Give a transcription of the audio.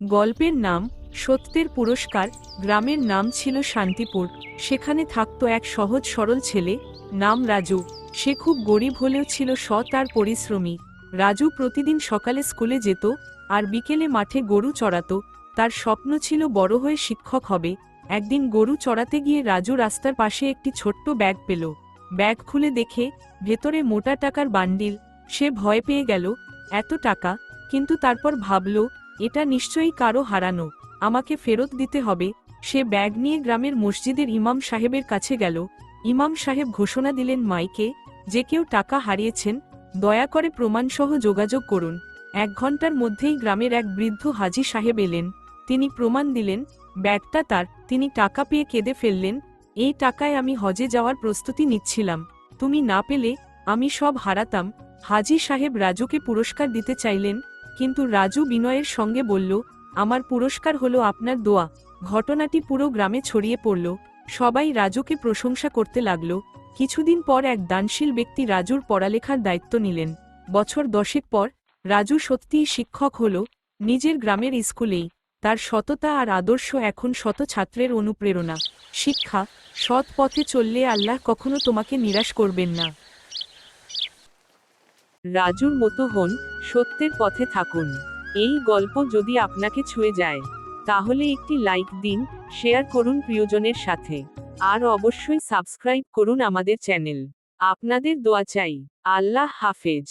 গল্পের নাম সত্যের পুরস্কার। গ্রামের নাম ছিল শান্তিপুর। সেখানে থাকতো এক সহজ সরল ছেলে, নাম রাজু। সে খুব গরিব হলেও ছিল সৎ আর পরিশ্রমী। রাজু প্রতিদিন সকালে স্কুলে যেত আর বিকেলে মাঠে গরু চড়াতো। তার স্বপ্ন ছিল বড় হয়ে শিক্ষক হবে। একদিন গরু চড়াতে গিয়ে রাজু রাস্তার পাশে একটি ছোট্ট ব্যাগ পেল। ব্যাগ খুলে দেখে ভেতরে মোটা টাকার বান্ডিল। সে ভয় পেয়ে গেল, এত টাকা! কিন্তু তারপর ভাবল, এটা নিশ্চয়ই কারো হারানো, আমাকে ফেরত দিতে হবে। সে ব্যাগ নিয়ে গ্রামের মসজিদের ইমাম সাহেবের কাছে গেল। ইমাম সাহেব ঘোষণা দিলেন মাইকে, যে কেউ টাকা হারিয়েছেন, দয়া করে প্রমাণসহ যোগাযোগ করুন। 1 ঘন্টার মধ্যেই গ্রামের এক বৃদ্ধ হাজী সাহেব এলেন। তিনি প্রমাণ দিলেন, ব্যাগটা তার। তিনি টাকা পেয়ে কেঁদে ফেললেন, এই টাকায় আমি হজে যাওয়ার প্রস্তুতি নিচ্ছিলাম, তুমি না পেলে আমি সব হারাতাম। হাজী সাহেব রাজুকে পুরস্কার দিতে চাইলেন, কিন্তু রাজু বিনয়ের সঙ্গে বলল, আমার পুরস্কার হলো আপনার দোয়া। ঘটনাটি পুরো গ্রামে ছড়িয়ে পড়ল। সবাই রাজুকে প্রশংসা করতে লাগল। কিছুদিন পর এক দানশীল ব্যক্তি রাজুর পড়ালেখার দায়িত্ব নিলেন। বছর 10 পর রাজু সত্যিই শিক্ষক হল, নিজের গ্রামের স্কুলেই। তার সততা আর আদর্শ এখন শত ছাত্রের অনুপ্রেরণা। শিক্ষা, সৎ পথে চললে আল্লাহ কখনো তোমাকে নিরাশ করবেন না। রাজুর মতো হন, সত্যের পথে থাকুন। এই গল্প যদি আপনাকে ছুঁয়ে যায়, তাহলে একটি লাইক দিন, শেয়ার করুন প্রিয়জনের সাথে। আর অবশ্যই সাবস্ক্রাইব করুন আমাদের চ্যানেল। আপনাদের দোয়া চাই। আল্লাহ হাফেজ।